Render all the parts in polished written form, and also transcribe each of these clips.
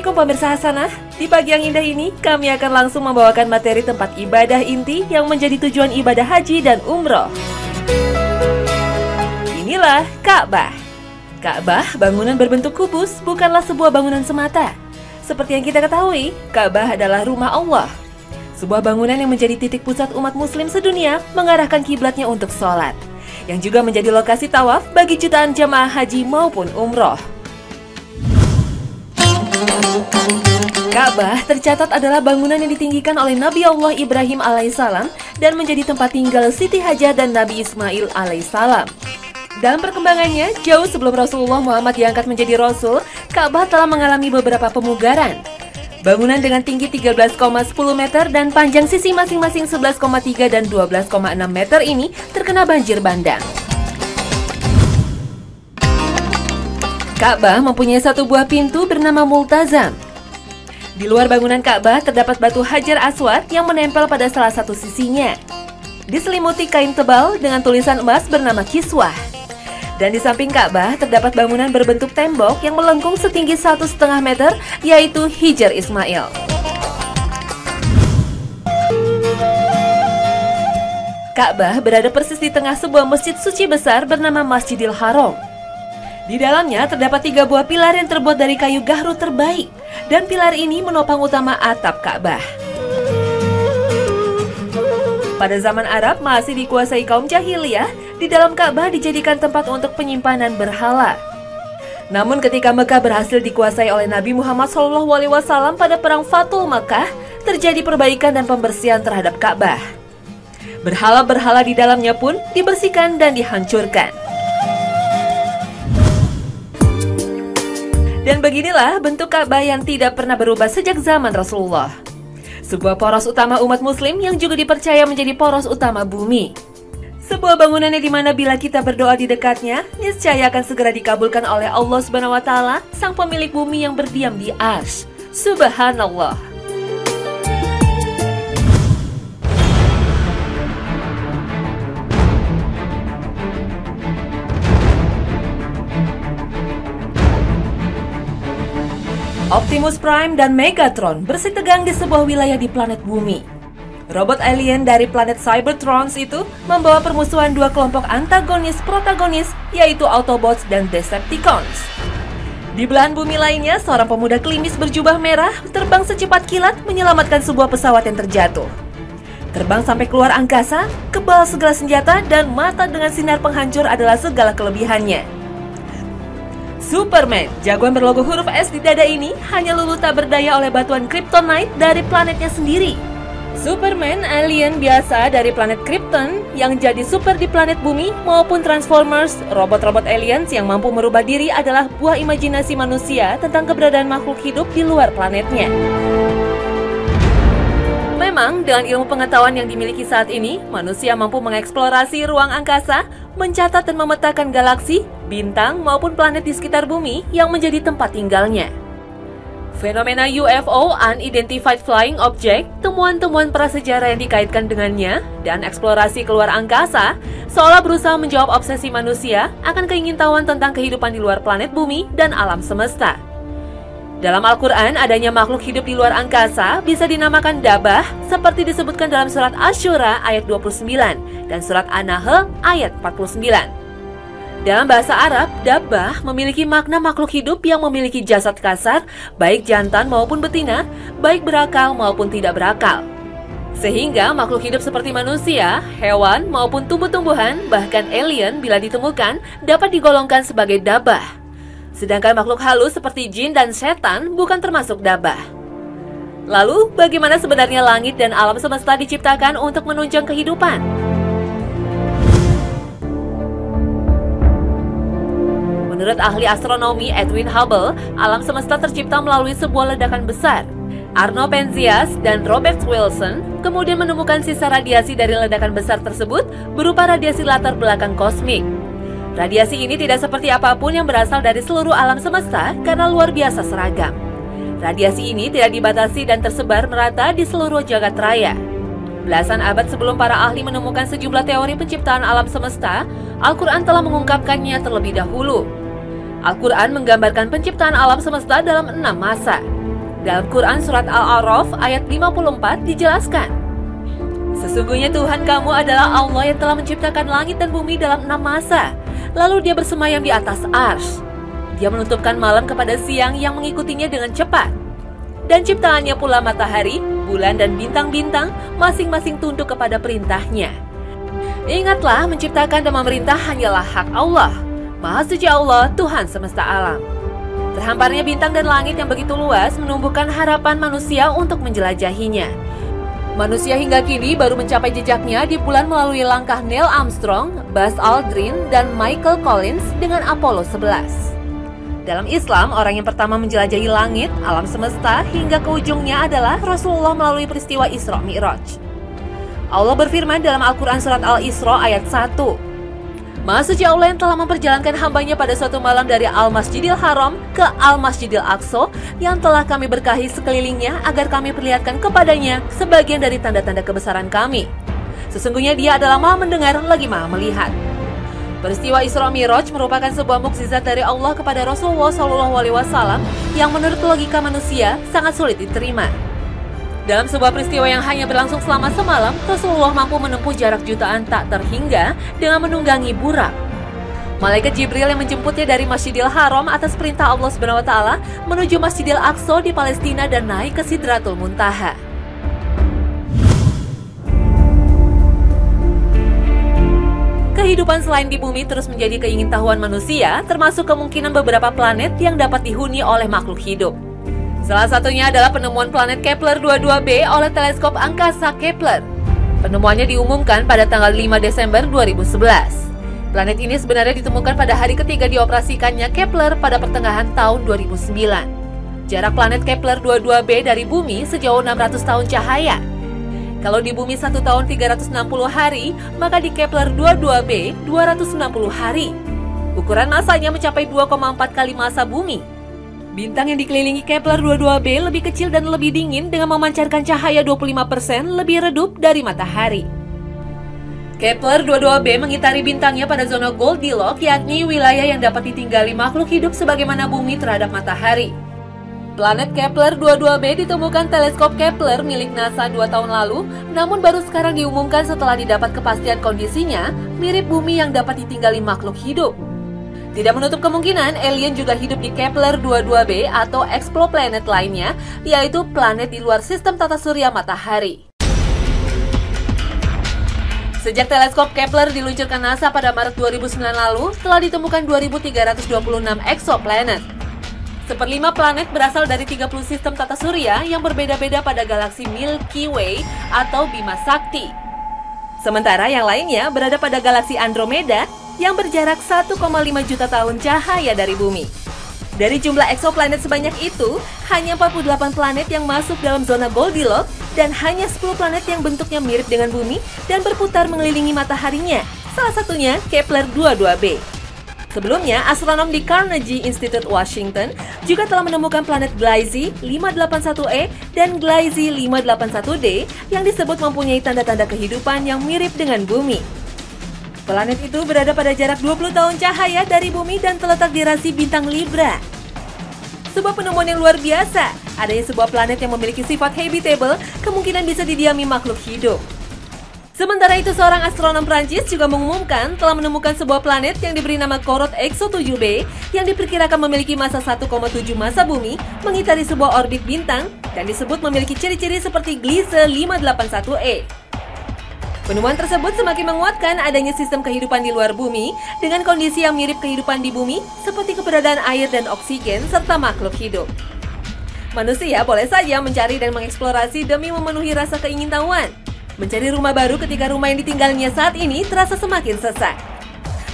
Assalamualaikum pemirsa Hasanah. Di pagi yang indah ini, kami akan langsung membawakan materi tempat ibadah inti yang menjadi tujuan ibadah haji dan umroh. Inilah Ka'bah. Ka'bah, bangunan berbentuk kubus, bukanlah sebuah bangunan semata. Seperti yang kita ketahui, Ka'bah adalah rumah Allah. Sebuah bangunan yang menjadi titik pusat umat muslim sedunia mengarahkan kiblatnya untuk sholat, yang juga menjadi lokasi tawaf bagi jutaan jamaah haji maupun umroh. Ka'bah tercatat adalah bangunan yang ditinggikan oleh Nabi Allah Ibrahim alaihissalam dan menjadi tempat tinggal Siti Hajar dan Nabi Ismail alaihissalam. Dalam perkembangannya, jauh sebelum Rasulullah Muhammad diangkat menjadi Rasul, Ka'bah telah mengalami beberapa pemugaran. Bangunan dengan tinggi 13,10 meter dan panjang sisi masing-masing 11,3 dan 12,6 meter ini terkena banjir bandang. Ka'bah mempunyai satu buah pintu bernama Multazam. Di luar bangunan Ka'bah terdapat batu Hajar Aswad yang menempel pada salah satu sisinya. Diselimuti kain tebal dengan tulisan emas bernama Kiswah. Dan di samping Ka'bah terdapat bangunan berbentuk tembok yang melengkung setinggi 1,5 meter, yaitu Hijr Ismail. Ka'bah berada persis di tengah sebuah masjid suci besar bernama Masjidil Haram. Di dalamnya terdapat 3 buah pilar yang terbuat dari kayu gahru terbaik, dan pilar ini menopang utama atap Ka'bah. Pada zaman Arab masih dikuasai kaum jahiliyah, di dalam Ka'bah dijadikan tempat untuk penyimpanan berhala. Namun ketika Mekah berhasil dikuasai oleh Nabi Muhammad SAW pada perang Fathul Mekah, terjadi perbaikan dan pembersihan terhadap Ka'bah. Berhala-berhala di dalamnya pun dibersihkan dan dihancurkan. Dan beginilah bentuk Ka'bah yang tidak pernah berubah sejak zaman Rasulullah. Sebuah poros utama umat muslim yang juga dipercaya menjadi poros utama bumi. Sebuah bangunan yang dimana bila kita berdoa di dekatnya, niscaya akan segera dikabulkan oleh Allah Subhanahu wa Ta'ala, sang pemilik bumi yang berdiam di Arsy. Subhanallah. Optimus Prime dan Megatron bersitegang di sebuah wilayah di planet bumi. Robot alien dari planet Cybertrons itu membawa permusuhan 2 kelompok antagonis-protagonis, yaitu Autobots dan Decepticons. Di belahan bumi lainnya, seorang pemuda klimis berjubah merah terbang secepat kilat menyelamatkan sebuah pesawat yang terjatuh. Terbang sampai keluar angkasa, kebal segala senjata, dan mata dengan sinar penghancur adalah segala kelebihannya. Superman, jagoan berlogo huruf S di dada ini, hanya luluh tak berdaya oleh batuan Kryptonite dari planetnya sendiri. Superman, alien biasa dari planet Krypton yang jadi super di planet bumi, maupun Transformers, robot-robot aliens yang mampu merubah diri adalah buah imajinasi manusia tentang keberadaan makhluk hidup di luar planetnya. Memang, dengan ilmu pengetahuan yang dimiliki saat ini, manusia mampu mengeksplorasi ruang angkasa, mencatat dan memetakan galaksi, bintang maupun planet di sekitar bumi yang menjadi tempat tinggalnya. Fenomena UFO (Unidentified Flying Object), temuan-temuan prasejarah yang dikaitkan dengannya, dan eksplorasi keluar angkasa, seolah berusaha menjawab obsesi manusia akan keingintahuan tentang kehidupan di luar planet bumi dan alam semesta. Dalam Al-Quran, adanya makhluk hidup di luar angkasa bisa dinamakan dabah, seperti disebutkan dalam surat Asy-Syura ayat 29 dan surat An-Nahl ayat 49. Dalam bahasa Arab, dabah memiliki makna makhluk hidup yang memiliki jasad kasar, baik jantan maupun betina, baik berakal maupun tidak berakal. Sehingga makhluk hidup seperti manusia, hewan maupun tumbuh-tumbuhan, bahkan alien bila ditemukan, dapat digolongkan sebagai dabah. Sedangkan makhluk halus seperti jin dan setan bukan termasuk dabah. Lalu, bagaimana sebenarnya langit dan alam semesta diciptakan untuk menunjang kehidupan? Menurut ahli astronomi Edwin Hubble, alam semesta tercipta melalui sebuah ledakan besar. Arno Penzias dan Robert Wilson kemudian menemukan sisa radiasi dari ledakan besar tersebut berupa radiasi latar belakang kosmik. Radiasi ini tidak seperti apapun yang berasal dari seluruh alam semesta karena luar biasa seragam. Radiasi ini tidak dibatasi dan tersebar merata di seluruh jagat raya. Belasan abad sebelum para ahli menemukan sejumlah teori penciptaan alam semesta, Al-Quran telah mengungkapkannya terlebih dahulu. Al-Quran menggambarkan penciptaan alam semesta dalam 6 masa. Dalam Quran Surat Al-A'raf ayat 54 dijelaskan, sesungguhnya Tuhan kamu adalah Allah yang telah menciptakan langit dan bumi dalam 6 masa. Lalu dia bersemayam di atas arsy. Dia menutupkan malam kepada siang yang mengikutinya dengan cepat. Dan ciptaannya pula matahari, bulan dan bintang-bintang masing-masing tunduk kepada perintahnya. Ingatlah, menciptakan dan memerintah hanyalah hak Allah. Maha suci Allah, Tuhan semesta alam. Terhamparnya bintang dan langit yang begitu luas menumbuhkan harapan manusia untuk menjelajahinya. Manusia hingga kini baru mencapai jejaknya di bulan melalui langkah Neil Armstrong, Buzz Aldrin, dan Michael Collins dengan Apollo 11. Dalam Islam, orang yang pertama menjelajahi langit, alam semesta, hingga ke ujungnya adalah Rasulullah melalui peristiwa Isra Mi'raj. Allah berfirman dalam Al-Quran Surat Al-Isra ayat 1, Maha suci Allah yang telah memperjalankan hambanya pada suatu malam dari Al-Masjidil Haram ke Al-Masjidil Aqsa yang telah kami berkahi sekelilingnya agar kami perlihatkan kepadanya sebagian dari tanda-tanda kebesaran kami. Sesungguhnya dia adalah Maha mendengar lagi Maha melihat. Peristiwa Isra Mi'raj merupakan sebuah mukjizat dari Allah kepada Rasulullah SAW yang menurut logika manusia sangat sulit diterima. Dalam sebuah peristiwa yang hanya berlangsung selama semalam, Rasulullah mampu menempuh jarak jutaan tak terhingga dengan menunggangi burak. Malaikat Jibril yang menjemputnya dari Masjidil Haram atas perintah Allah SWT menuju Masjidil Aqsa di Palestina dan naik ke Sidratul Muntaha. Kehidupan selain di bumi terus menjadi keingintahuan manusia, termasuk kemungkinan beberapa planet yang dapat dihuni oleh makhluk hidup. Salah satunya adalah penemuan planet Kepler 22b oleh teleskop angkasa Kepler. Penemuannya diumumkan pada tanggal 5 Desember 2011. Planet ini sebenarnya ditemukan pada hari ketiga dioperasikannya Kepler pada pertengahan tahun 2009. Jarak planet Kepler 22b dari bumi sejauh 600 tahun cahaya. Kalau di bumi 1 tahun 360 hari, maka di Kepler 22b 260 hari. Ukuran masanya mencapai 2,4 kali massa bumi. Bintang yang dikelilingi Kepler 22b lebih kecil dan lebih dingin dengan memancarkan cahaya 25% lebih redup dari matahari. Kepler 22b mengitari bintangnya pada zona Goldilocks, yakni wilayah yang dapat ditinggali makhluk hidup sebagaimana bumi terhadap matahari. Planet Kepler 22b ditemukan teleskop Kepler milik NASA 2 tahun lalu, namun baru sekarang diumumkan setelah didapat kepastian kondisinya mirip bumi yang dapat ditinggali makhluk hidup. Tidak menutup kemungkinan alien juga hidup di Kepler 22b atau exoplanet lainnya, yaitu planet di luar sistem tata surya matahari. Sejak teleskop Kepler diluncurkan NASA pada Maret 2009 lalu, telah ditemukan 2.326 exoplanet. Seperlima planet berasal dari 30 sistem tata surya yang berbeda-beda pada galaksi Milky Way atau Bima Sakti. Sementara yang lainnya berada pada galaksi Andromeda yang berjarak 1,5 juta tahun cahaya dari bumi. Dari jumlah exoplanet sebanyak itu, hanya 48 planet yang masuk dalam zona Goldilocks dan hanya 10 planet yang bentuknya mirip dengan bumi dan berputar mengelilingi mataharinya, salah satunya Kepler 22b. Sebelumnya, astronom di Carnegie Institute Washington juga telah menemukan planet Gliese 581e dan Gliese 581d yang disebut mempunyai tanda-tanda kehidupan yang mirip dengan bumi. Planet itu berada pada jarak 20 tahun cahaya dari bumi dan terletak di rasi bintang Libra. Sebuah penemuan yang luar biasa, adanya sebuah planet yang memiliki sifat habitable kemungkinan bisa didiami makhluk hidup. Sementara itu, seorang astronom Prancis juga mengumumkan telah menemukan sebuah planet yang diberi nama Corot Exo 7b yang diperkirakan memiliki massa 1,7 massa bumi, mengitari sebuah orbit bintang, dan disebut memiliki ciri-ciri seperti Gliese 581e. Penemuan tersebut semakin menguatkan adanya sistem kehidupan di luar bumi dengan kondisi yang mirip kehidupan di bumi seperti keberadaan air dan oksigen serta makhluk hidup. Manusia boleh saja mencari dan mengeksplorasi demi memenuhi rasa keingintahuan. Mencari rumah baru ketika rumah yang ditinggalnya saat ini terasa semakin sesak.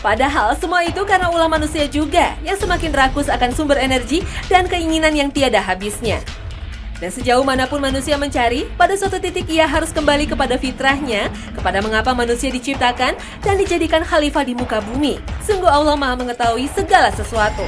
Padahal semua itu karena ulah manusia juga yang semakin rakus akan sumber energi dan keinginan yang tiada habisnya. Dan sejauh manapun manusia mencari, pada suatu titik ia harus kembali kepada fitrahnya, kepada mengapa manusia diciptakan dan dijadikan khalifah di muka bumi. Sungguh Allah Maha mengetahui segala sesuatu.